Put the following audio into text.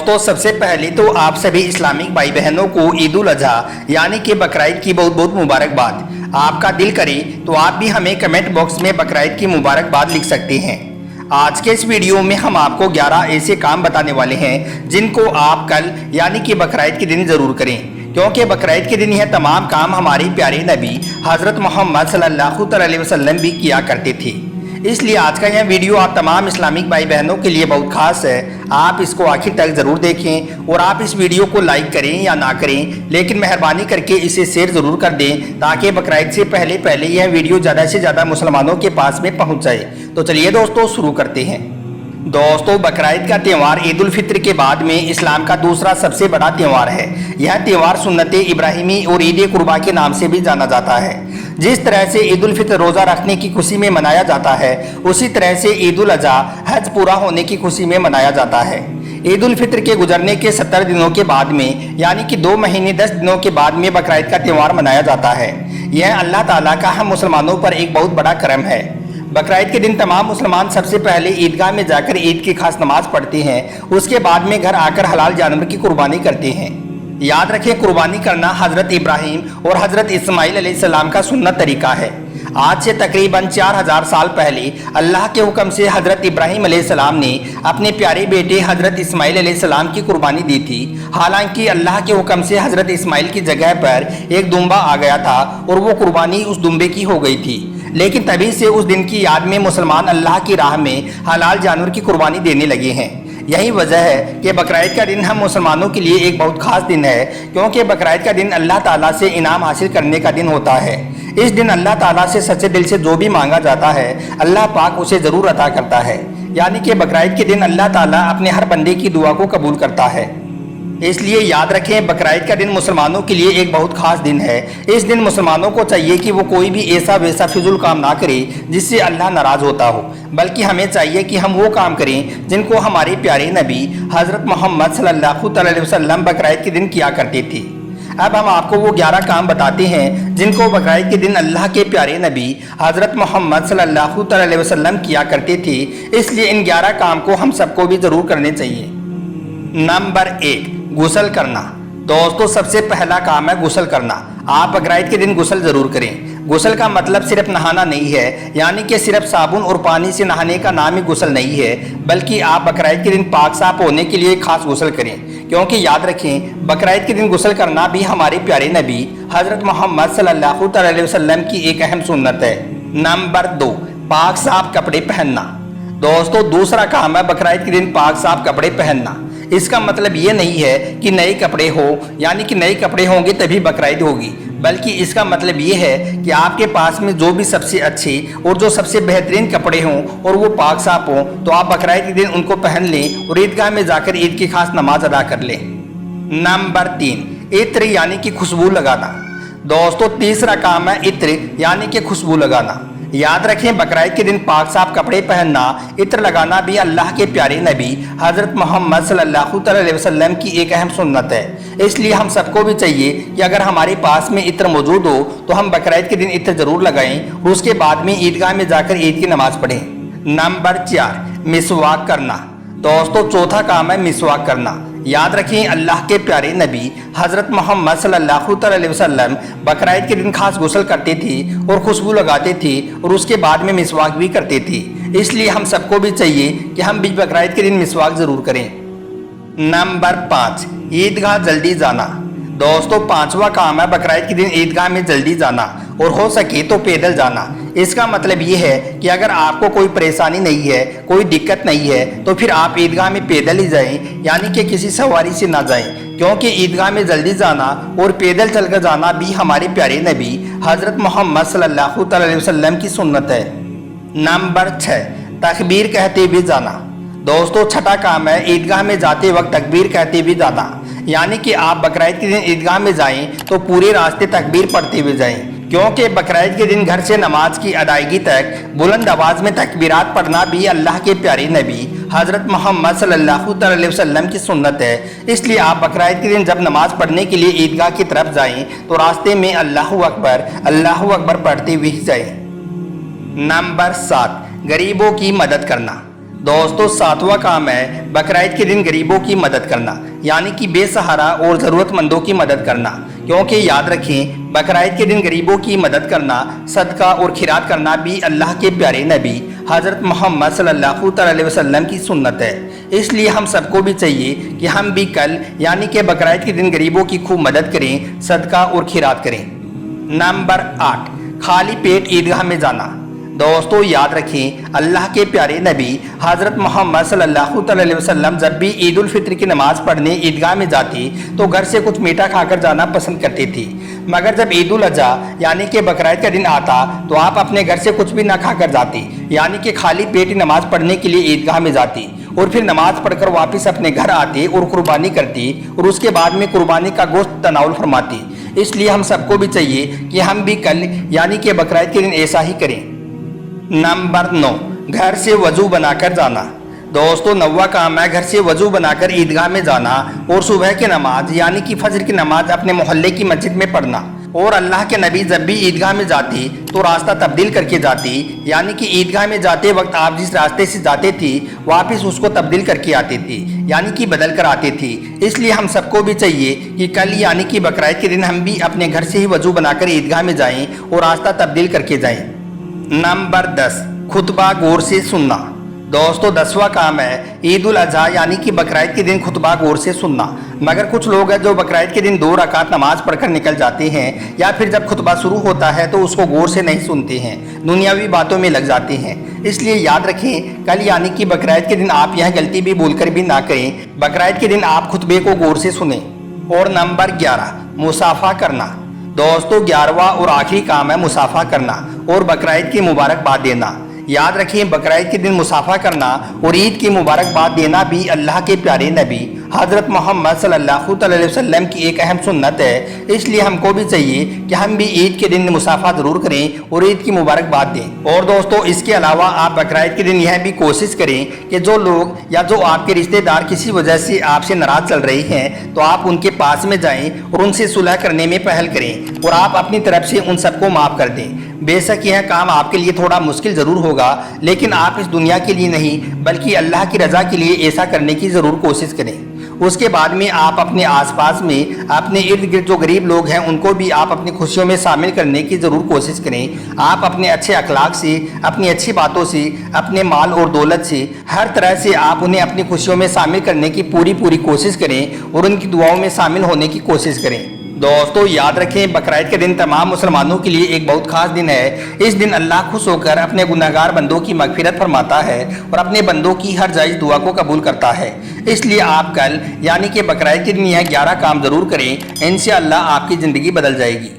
दोस्तों सबसे पहले तो आप सभी इस्लामिक भाई बहनों को ईद उल अजहा यानी कि बकरीद की बहुत बहुत मुबारकबाद। आपका दिल करे तो आप भी हमें कमेंट बॉक्स में बकरीद की मुबारकबाद लिख सकते हैं। आज के इस वीडियो में हम आपको 11 ऐसे काम बताने वाले हैं जिनको आप कल यानी कि बकरीद के दिन ज़रूर करें, क्योंकि बकरीद के दिन यह तमाम काम हमारे प्यारे नबी हज़रत मोहम्मद सल्लल्लाहु अलैहि वसल्लम भी किया करते थे। इसलिए आज का यह वीडियो आप तमाम इस्लामिक भाई बहनों के लिए बहुत खास है। आप इसको आखिर तक ज़रूर देखें और आप इस वीडियो को लाइक करें या ना करें, लेकिन मेहरबानी करके इसे शेयर ज़रूर कर दें ताकि बकरीद से पहले यह वीडियो ज़्यादा से ज़्यादा मुसलमानों के पास में पहुंच जाए। तो चलिए दोस्तों शुरू करते हैं। दोस्तों बकरीद का त्यौहार ईद उल फित्र के बाद में इस्लाम का दूसरा सबसे बड़ा त्यौहार है। यह त्यौहार सुन्नत इब्राहिमी और ईद कुर्बा के नाम से भी जाना जाता है। जिस तरह से ईद उल फित्र रोज़ा रखने की खुशी में मनाया जाता है, उसी तरह से ईद उल अजहा हज पूरा होने की खुशी में मनाया जाता है। ईद उल फित्र के गुजरने के 70 दिनों के बाद में यानी कि 2 महीने 10 दिनों के बाद में बकरीद का त्यौहार मनाया जाता है। यह अल्लाह ताला का हम मुसलमानों पर एक बहुत बड़ा करम है। बकरीद के दिन तमाम मुसलमान सबसे पहले ईदगाह में जाकर ईद की खास नमाज पढ़ते हैं। उसके बाद में घर आकर हलाल जानवर की कुर्बानी करते हैं। याद रखें, कुर्बानी करना हज़रत इब्राहिम और हज़रत इस्माइल अलैहिस्सलाम का सुन्नत तरीका है। आज से तकरीबन 4000 साल पहले अल्लाह के हुक्म से हज़रत इब्राहिम अलैहिस्सलाम ने अपने प्यारे बेटे हज़रत इस्माइल अलैहिस्सलाम की कुर्बानी दी थी। हालांकि अल्लाह के हुक्म से हज़रत इस्माइल की जगह पर एक दुम्बा आ गया था और वो कुर्बानी उस दुम्बे की हो गई थी। लेकिन तभी से उस दिन की याद में मुसलमान अल्लाह की राह में हलाल जानवर की कुर्बानी देने लगे हैं। यही वजह है कि बकरीद का दिन हम मुसलमानों के लिए एक बहुत खास दिन है, क्योंकि बकरीद का दिन अल्लाह ताला से इनाम हासिल करने का दिन होता है। इस दिन अल्लाह ताला से सच्चे दिल से जो भी मांगा जाता है अल्लाह पाक उसे ज़रूर अता करता है। यानी कि बकरीद के दिन अल्लाह ताला अपने हर बंदे की दुआ को कबूल करता है। इसलिए याद रखें, बकरीद का दिन मुसलमानों के लिए एक बहुत खास दिन है। इस दिन मुसलमानों को चाहिए कि वो कोई भी ऐसा वैसा फिजूल काम ना करे जिससे अल्लाह नाराज़ होता हो, बल्कि हमें चाहिए कि हम वो काम करें जिनको हमारे प्यारे नबी हज़रत मोहम्मद सल्लल्लाहु अलैहि वसल्लम बकरीद के दिन किया करते थे। अब हम आपको वो 11 काम बताते हैं जिनको बकरीद के दिन अल्लाह के प्यारे नबी हज़रत मोहम्मद सल्लल्लाहु अलैहि वसल्लम किया करते थे। इसलिए इन 11 काम को हम सबको भी ज़रूर करने चाहिए। नंबर 1, गुस्ल करना। दोस्तों सबसे पहला काम है गुस्ल करना। आप बकरीद के दिन गुस्ल ज़रूर करें। गुस्ल का मतलब सिर्फ नहाना नहीं है, यानी कि सिर्फ साबुन और पानी से नहाने का नाम ही गुस्ल नहीं है, बल्कि आप बकरीद के दिन पाक साफ होने के लिए खास गुस्ल करें। क्योंकि याद रखें, बकरीद के दिन गुस्ल करना भी हमारे प्यारे नबी हज़रत मोहम्मद सल्लल्लाहु अलैहि वसल्लम की एक अहम सुन्नत है। नंबर 2, पाक साफ कपड़े पहनना। दोस्तों दूसरा काम है बकरीद के दिन पाक साफ कपड़े पहनना। इसका मतलब ये नहीं है कि नए कपड़े हो, यानी कि नए कपड़े होंगे तभी बकरीद होगी, बल्कि इसका मतलब ये है कि आपके पास में जो भी सबसे अच्छे और जो सबसे बेहतरीन कपड़े हों और वो पाक साफ हों, तो आप बकरीद के दिन उनको पहन लें और ईदगाह में जाकर ईद की खास नमाज अदा कर लें। नंबर 3, इत्र यानी कि खुशबू लगाना। दोस्तों तीसरा काम है इत्र यानी कि खुशबू लगाना। याद रखें, बकरीद के दिन पाक साफ कपड़े पहनना, इत्र लगाना भी अल्लाह के प्यारे नबी हज़रत मोहम्मद सल्लल्लाहु अलैहि वसल्लम की एक अहम सुन्नत है। इसलिए हम सबको भी चाहिए कि अगर हमारे पास में इत्र मौजूद हो तो हम बकरीद के दिन इत्र ज़रूर लगाएं और उसके बाद में ईदगाह में जाकर ईद की नमाज पढ़ें। नंबर 4, मिसवाक करना। दोस्तों चौथा काम है मिसवाक करना। याद रखें, अल्लाह के प्यारे नबी हज़रत मोहम्मद सल्लल्लाहु अलैहि वसल्लम बकरीद के दिन खास गुस्ल करते थे और खुशबू लगाते थे और उसके बाद में मिसवाक भी करते थे। इसलिए हम सबको भी चाहिए कि हम भी बकरीद के दिन मिसवाक ज़रूर करें। नंबर 5, ईदगाह जल्दी जाना। दोस्तों 5वां काम है बकरीद के दिन ईदगाह में जल्दी जाना और हो सके तो पैदल जाना। इसका मतलब ये है कि अगर आपको कोई परेशानी नहीं है, कोई दिक्कत नहीं है, तो फिर आप ईदगाह में पैदल ही जाएं, यानी कि किसी सवारी से ना जाएं, क्योंकि ईदगाह में जल्दी जाना और पैदल चलकर जाना भी हमारे प्यारे नबी हज़रत मोहम्मद सल्लल्लाहु अलैहि वसल्लम की सुन्नत है। नंबर 6, तकबीर कहते हुए जाना। दोस्तों छठा काम है ईदगाह में जाते वक्त तकबीर कहते हुए जाना। यानी कि आप बकरीद के दिन ईदगाह में जाएं तो पूरे रास्ते तकबीर पढ़ते हुए जाएं, क्योंकि बकरीद के दिन घर से नमाज की अदायगी तक बुलंद आवाज़ में तकबीरात पढ़ना भी अल्लाह के प्यारे नबी हज़रत मोहम्मद सल्लल्लाहु अलैहि वसल्लम की सुन्नत है। इसलिए आप बकरीद के दिन जब नमाज पढ़ने के लिए ईदगाह की तरफ जाएं तो रास्ते में अल्लाहु अकबर पढ़ते हुए जाएं। नंबर 7, गरीबों की मदद करना। दोस्तों सातवां काम है बकरीद के दिन गरीबों की मदद करना, यानी कि बेसहारा और ज़रूरतमंदों की मदद करना। क्योंकि याद रखें बकरीद के दिन गरीबों की मदद करना, सदका और खिरात करना भी अल्लाह के प्यारे नबी हज़रत मोहम्मद सल्लल्लाहु अलैहि वसल्लम की सुन्नत है। इसलिए हम सबको भी चाहिए कि हम भी कल यानी कि बकरीद के दिन गरीबों की खूब मदद करें, सदका और खिरात करें। नंबर 8, खाली पेट ईदगाह में जाना। दोस्तों याद रखें अल्लाह के प्यारे नबी हज़रत मोहम्मद सल्लल्लाहु अलैहि वसल्लम जब भी ईद उल फित्र की नमाज़ पढ़ने ईदगाह में जाते तो घर से कुछ मीठा खाकर जाना पसंद करते थे। मगर जब ईद उल अज़हा यानी कि बकरीद का दिन आता तो आप अपने घर से कुछ भी ना खाकर जाते, यानी कि खाली पेट नमाज़ पढ़ने के लिए ईदगाह में जाते और फिर नमाज़ पढ़कर वापस अपने घर आते और कुर्बानी करते और उसके बाद में कुर्बानी का गोश्त तनाउल फरमाते। इसलिए हम सबको भी चाहिए कि हम भी कल यानी कि बकरीद के दिन ऐसा ही करें। नंबर 9, घर से वजू बनाकर जाना। दोस्तों 9वां काम है घर से वजू बनाकर ईदगाह में जाना और सुबह की नमाज यानी कि फजर की नमाज अपने मोहल्ले की मस्जिद में पढ़ना। और अल्लाह के नबी जब भी ईदगाह में जाते तो रास्ता तब्दील करके जाते, यानी कि ईदगाह में जाते वक्त आप जिस रास्ते से जाते थे वापस उसको तब्दील करके आते थे, यानी कि बदल कर आते थे। इसलिए हम सबको भी चाहिए कि कल यानी कि बकरीद के दिन हम भी अपने घर से ही वजू बनाकर ईदगाह में जाएं और रास्ता तब्दील करके जाएं। नंबर 10, खुतबा गौर से सुनना। दोस्तों 10वां काम है ईद उल अज़हा यानी कि बकरीद के दिन खुतबा गौर से सुनना। मगर कुछ लोग हैं जो बकरीद के दिन 2 रकात नमाज पढ़कर निकल जाते हैं या फिर जब खुतबा शुरू होता है तो उसको गौर से नहीं सुनते हैं, दुनियावी बातों में लग जाते हैं। इसलिए याद रखें कल यानी कि बकरीद के दिन आप यह गलती भी बोलकर भी ना करें, बकरीद के दिन आप खुतबे को गौर से सुने। और नंबर 11, मुसाफा करना। दोस्तों 11वां और आखिरी काम है मुसाफा करना और बकरीद की मुबारकबाद देना। याद रखें बकरीद के दिन मुसाफा करना और ईद की मुबारकबाद देना भी अल्लाह के प्यारे नबी हज़रत मोहम्मद सल्लल्लाहु अलैहि वसल्लम की एक अहम सुन्नत है। इसलिए हमको भी चाहिए कि हम भी ईद के दिन मुसाफा ज़रूर करें और ईद की मुबारकबाद दें। और दोस्तों इसके अलावा आप बकरीद के दिन यह भी कोशिश करें कि जो लोग या जो आपके रिश्तेदार किसी वजह से आपसे नाराज़ चल रहे हैं तो आप उनके पास में जाएँ और उनसे सुलह करने में पहल करें और आप अपनी तरफ से उन सबको माफ़ कर दें। बेशक यह काम आपके लिए थोड़ा मुश्किल ज़रूर होगा, लेकिन आप इस दुनिया के लिए नहीं बल्कि अल्लाह की रज़ा के लिए ऐसा करने की ज़रूर कोशिश करें। उसके बाद में आप अपने आसपास में अपने इर्द गिर्द जो गरीब लोग हैं उनको भी आप अपनी खुशियों में शामिल करने की ज़रूर कोशिश करें। आप अपने अच्छे अखलाक से, अपनी अच्छी बातों से, अपने माल और दौलत से, हर तरह से आप उन्हें अपनी खुशियों में शामिल करने की पूरी कोशिश करें और उनकी दुआओं में शामिल होने की कोशिश करें। दोस्तों याद रखें बकरीद के दिन तमाम मुसलमानों के लिए एक बहुत खास दिन है। इस दिन अल्लाह खुश होकर अपने गुनहगार बंदों की मगफिरत फरमाता है और अपने बंदों की हर जायज़ दुआ को कबूल करता है। इसलिए आप कल यानी कि बकरीद के दिन यह 11 काम ज़रूर करें, इंशाअल्लाह आपकी ज़िंदगी बदल जाएगी।